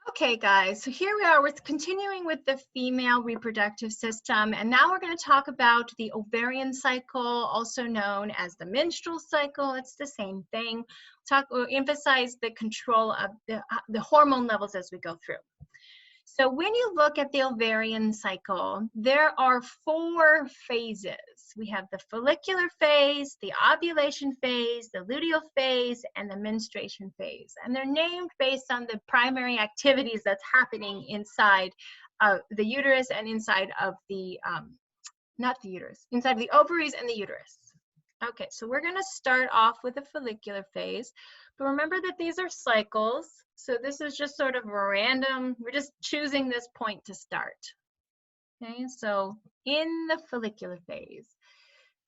Okay, guys, so here we are. We're continuing with the female reproductive system, and now we're going to talk about the ovarian cycle, also known as the menstrual cycle. It's the same thing. We'll emphasize the control of the hormone levels as we go through. So when you look at the ovarian cycle, there are 4 phases. We have the follicular phase, the ovulation phase, the luteal phase, and the menstruation phase. And they're named based on the primary activities that's happening inside of the uterus and inside of the, not the uterus, inside of the ovaries and the uterus. Okay, so we're gonna start off with the follicular phase, but remember that these are cycles. So this is just sort of a random, we're just choosing this point to start. Okay, so in the follicular phase,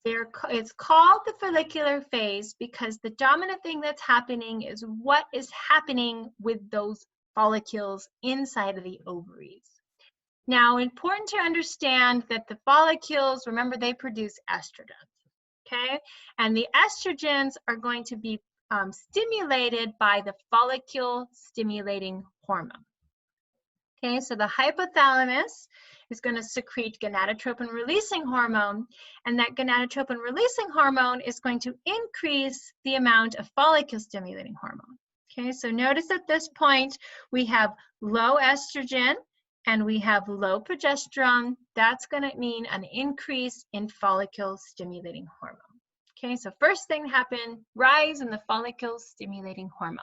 it's called the follicular phase because the dominant thing that's happening is what is happening with those follicles inside of the ovaries. Now, important to understand that the follicles, remember, they produce estrogen, okay? And the estrogens are going to be stimulated by the follicle stimulating hormone. Okay, so the hypothalamus is going to secrete gonadotropin releasing hormone, and that gonadotropin releasing hormone is going to increase the amount of follicle stimulating hormone. Okay, so notice at this point we have low estrogen and we have low progesterone. That's going to mean an increase in follicle stimulating hormone. Okay, so first thing happened, rise in the follicle stimulating hormone.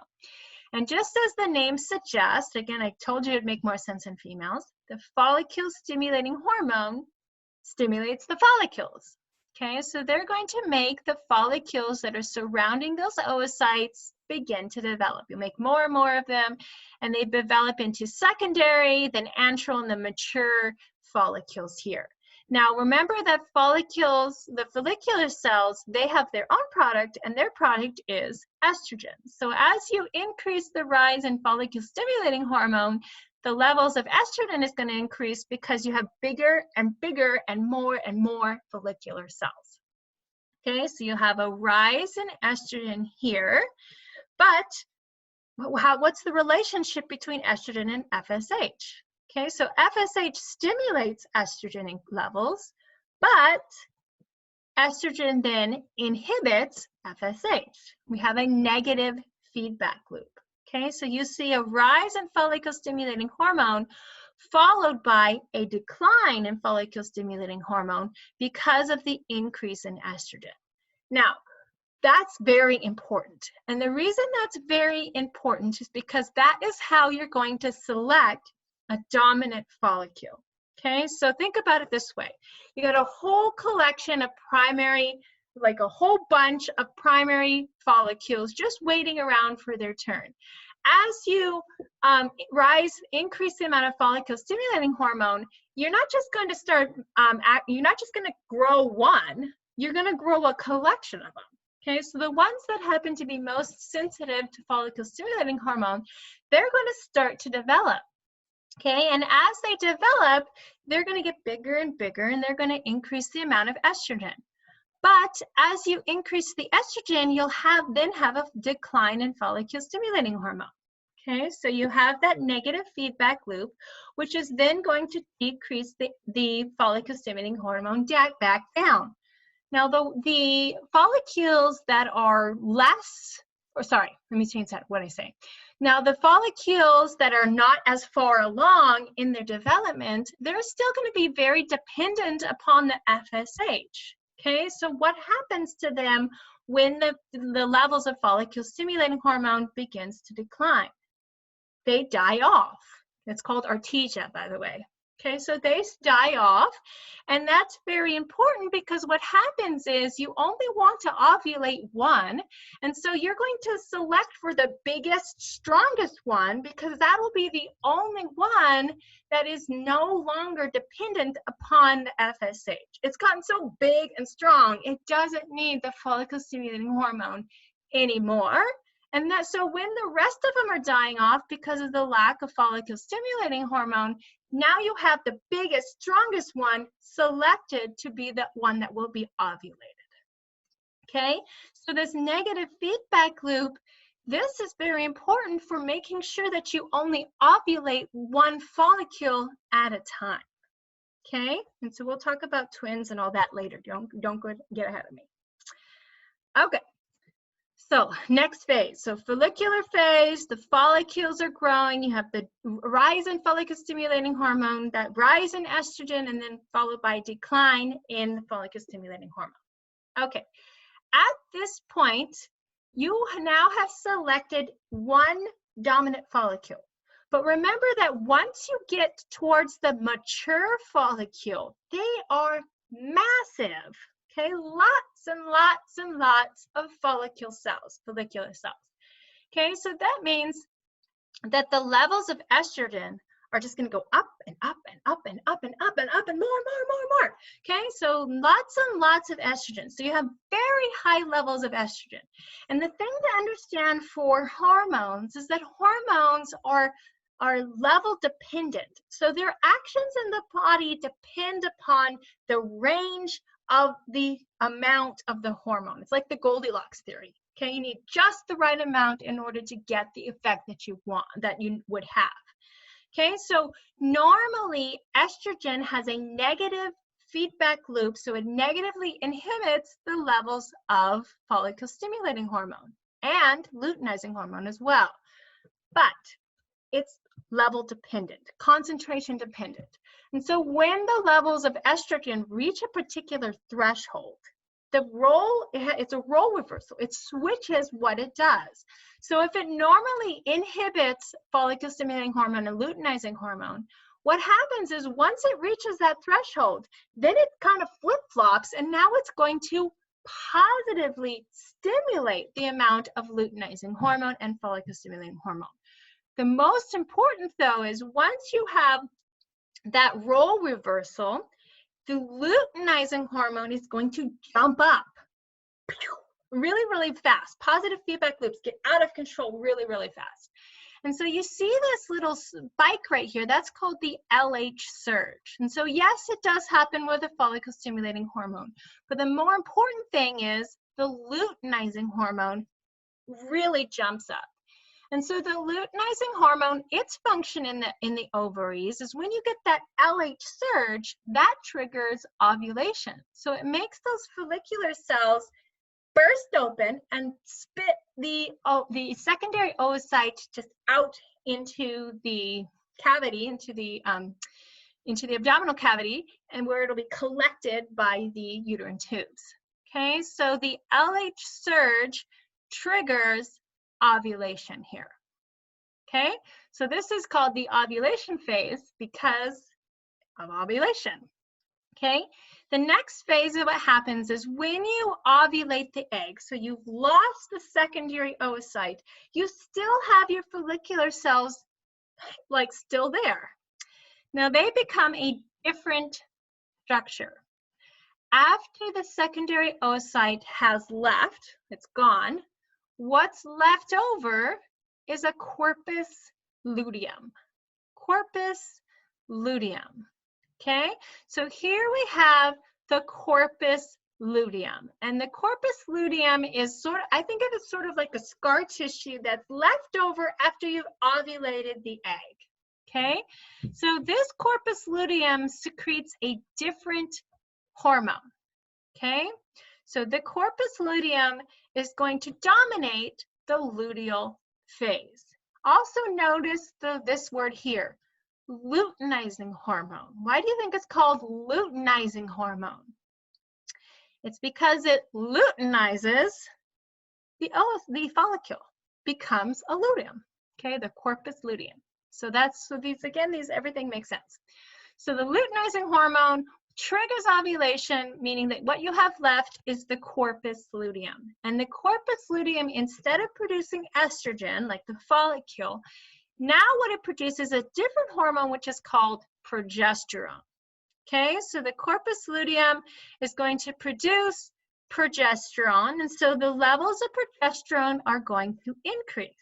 And just as the name suggests, again, I told you it'd make more sense in females, the follicle stimulating hormone stimulates the follicles. Okay, so they're going to make the follicles that are surrounding those oocytes begin to develop. You make more and more of them, and they develop into secondary, then antral, and the mature follicles here. Now, remember that follicles, the follicular cells, they have their own product, and their product is estrogen. So as you increase the rise in follicle stimulating hormone, the levels of estrogen is going to increase because you have bigger and bigger and more follicular cells. Okay, so you have a rise in estrogen here, but what's the relationship between estrogen and FSH? Okay, so FSH stimulates estrogen levels, but estrogen then inhibits FSH. We have a negative feedback loop. Okay, so you see a rise in follicle stimulating hormone followed by a decline in follicle stimulating hormone because of the increase in estrogen. Now, that's very important. And the reason that's very important is because that is how you're going to select a dominant follicle. Okay, so think about it this way. You got a whole collection of primary, like a whole bunch of primary follicles just waiting around for their turn. As you increase the amount of follicle stimulating hormone, you're not just going to start, you're not just going to grow one, you're going to grow a collection of them. Okay, so the ones that happen to be most sensitive to follicle stimulating hormone, they're going to start to develop. Okay, and as they develop, they're going to get bigger and bigger, and they're going to increase the amount of estrogen. But as you increase the estrogen, you'll then have a decline in follicle stimulating hormone. Okay, so you have that negative feedback loop, which is then going to decrease the follicle stimulating hormone back down. Now, the follicles that are less, or sorry, let me change that, what I say. Now, the follicles that are not as far along in their development, they're still going to be very dependent upon the FSH. Okay, so what happens to them when the levels of follicle stimulating hormone begins to decline? They die off. It's called artesia, by the way. Okay, so they die off, and that's very important because what happens is you only want to ovulate one, and so you're going to select for the biggest, strongest one because that will be the only one that is no longer dependent upon the FSH. It's gotten so big and strong, it doesn't need the follicle stimulating hormone anymore. And so when the rest of them are dying off because of the lack of follicle stimulating hormone, now you have the biggest, strongest one selected to be the one that will be ovulated. Okay, so this negative feedback loop this is very important for making sure that you only ovulate one follicle at a time. Okay, and so we'll talk about twins and all that later. Don't get ahead of me. Okay, so next phase. So follicular phase, the follicles are growing. You have the rise in follicle stimulating hormone, that rise in estrogen, and then followed by decline in follicle stimulating hormone. Okay, at this point, you now have selected one dominant follicle. But remember that once you get towards the mature follicle, they are massive, okay? Lots and lots and lots of follicular cells. Okay, so that means that the levels of estrogen are just going to go up and up and up and up and up and up and more. Okay, so lots and lots of estrogen. So you have very high levels of estrogen. And the thing to understand for hormones is that hormones are level dependent. So their actions in the body depend upon the range of the amount of the hormone. It's like the Goldilocks theory. Okay, you need just the right amount in order to get the effect that you want, that you would have. Okay, so normally estrogen has a negative feedback loop, so it negatively inhibits the levels of follicle stimulating hormone and luteinizing hormone as well. But it's level dependent, concentration dependent. And so when the levels of estrogen reach a particular threshold, it's a role reversal. It switches what it does. So if it normally inhibits follicle stimulating hormone and luteinizing hormone, what happens is once it reaches that threshold, then it kind of flip-flops, and now it's going to positively stimulate the amount of luteinizing hormone and follicle stimulating hormone. The most important, though, is once you have that role reversal, the luteinizing hormone is going to jump up really, really fast. Positive feedback loops get out of control really, really fast. And so you see this little spike right here, that's called the LH surge. And so yes, it does happen with a follicle stimulating hormone, but the more important thing is the luteinizing hormone really jumps up. And so the luteinizing hormone, its function in the ovaries is when you get that LH surge, that triggers ovulation. So it makes those follicular cells burst open and spit the secondary oocyte just out into the cavity, into the abdominal cavity, and where it'll be collected by the uterine tubes. Okay, so the LH surge triggers ovulation here. Okay, so this is called the ovulation phase because of ovulation. Okay, the next phase of what happens is when you ovulate the egg, so you've lost the secondary oocyte, you still have your follicular cells like still there. Now they become a different structure. After the secondary oocyte has left, it's gone, what's left over is a corpus luteum. Corpus luteum. Okay, so here we have the corpus luteum, and the corpus luteum is I think of it sort of like a scar tissue that's left over after you've ovulated the egg. Okay, so this corpus luteum secretes a different hormone. Okay, so the corpus luteum is going to dominate the luteal phase. Also notice this word here, luteinizing hormone. Why do you think it's called luteinizing hormone? It's because it luteinizes the follicle, becomes a luteum. Okay, the corpus luteum. So everything makes sense. So the luteinizing hormone triggers ovulation, meaning that what you have left is the corpus luteum. And the corpus luteum, instead of producing estrogen, like the follicle, now what it produces is a different hormone, which is called progesterone. Okay, so the corpus luteum is going to produce progesterone, and so the levels of progesterone are going to increase.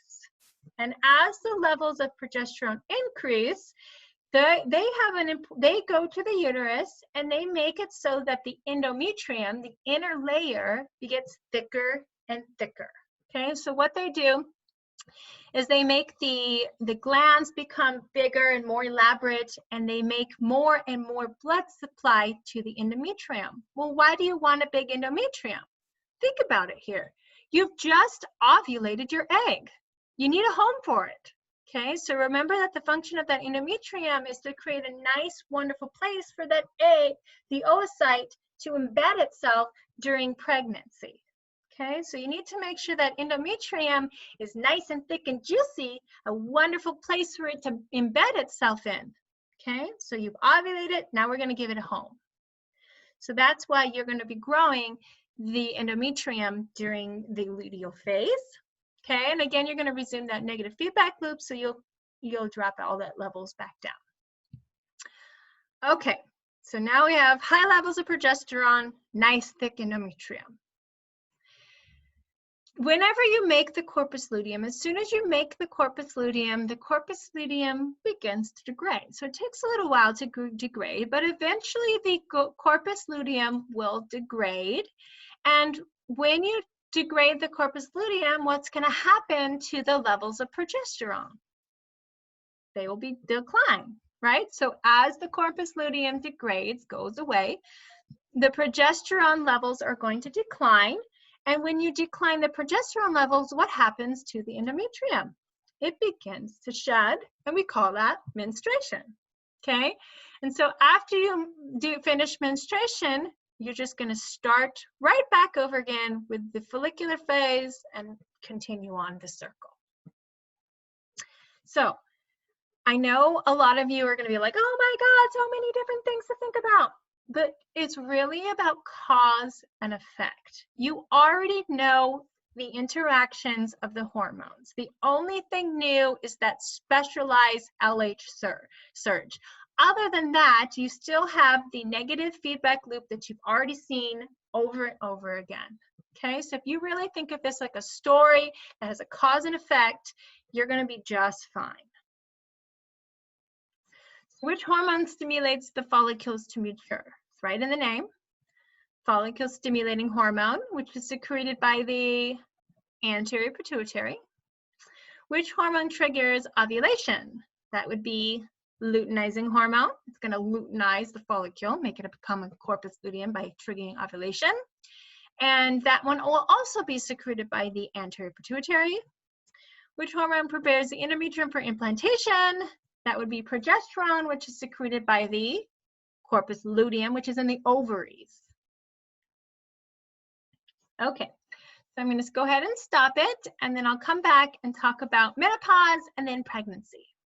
And as the levels of progesterone increase, they go to the uterus and they make it so that the endometrium, the inner layer, gets thicker and thicker. Okay, so what they do is they make the glands become bigger and more elaborate, and they make more and more blood supply to the endometrium. Well, why do you want a big endometrium? Think about it here. You've just ovulated your egg. You need a home for it. Okay, so remember that the function of that endometrium is to create a nice, wonderful place for that egg, the oocyte, to embed itself during pregnancy. Okay, so you need to make sure that endometrium is nice and thick and juicy, a wonderful place for it to embed itself in. Okay, so you've ovulated, now we're going to give it a home. So that's why you're going to be growing the endometrium during the luteal phase. Okay, and again, you're going to resume that negative feedback loop, so you'll drop all that levels back down. Okay, so now we have high levels of progesterone, nice thick endometrium. Whenever you make the corpus luteum, as soon as you make the corpus luteum begins to degrade. So it takes a little while to degrade, but eventually the corpus luteum will degrade. And when you degrade the corpus luteum, what's going to happen to the levels of progesterone? They will be decline, right? So as the corpus luteum degrades, goes away, the progesterone levels are going to decline. And when you decline the progesterone levels, what happens to the endometrium? It begins to shed, and we call that menstruation, okay? And so after you finish menstruation, you're just going to start right back over again with the follicular phase and continue on the circle. So I know a lot of you are going to be like, oh my God, so many different things to think about. But it's really about cause and effect. You already know the interactions of the hormones. The only thing new is that specialized LH surge. Other than that, you still have the negative feedback loop that you've already seen over and over again. Okay, so if you really think of this like a story that has a cause and effect, you're going to be just fine. Which hormone stimulates the follicles to mature? It's right in the name. Follicle stimulating hormone, which is secreted by the anterior pituitary. Which hormone triggers ovulation? That would be luteinizing hormone. It's going to luteinize the follicle, make it become a corpus luteum by triggering ovulation. And that one will also be secreted by the anterior pituitary. Which hormone prepares the endometrium for implantation? That would be progesterone, which is secreted by the corpus luteum, which is in the ovaries. Okay, so I'm going to go ahead and stop it, and then I'll come back and talk about menopause and then pregnancy.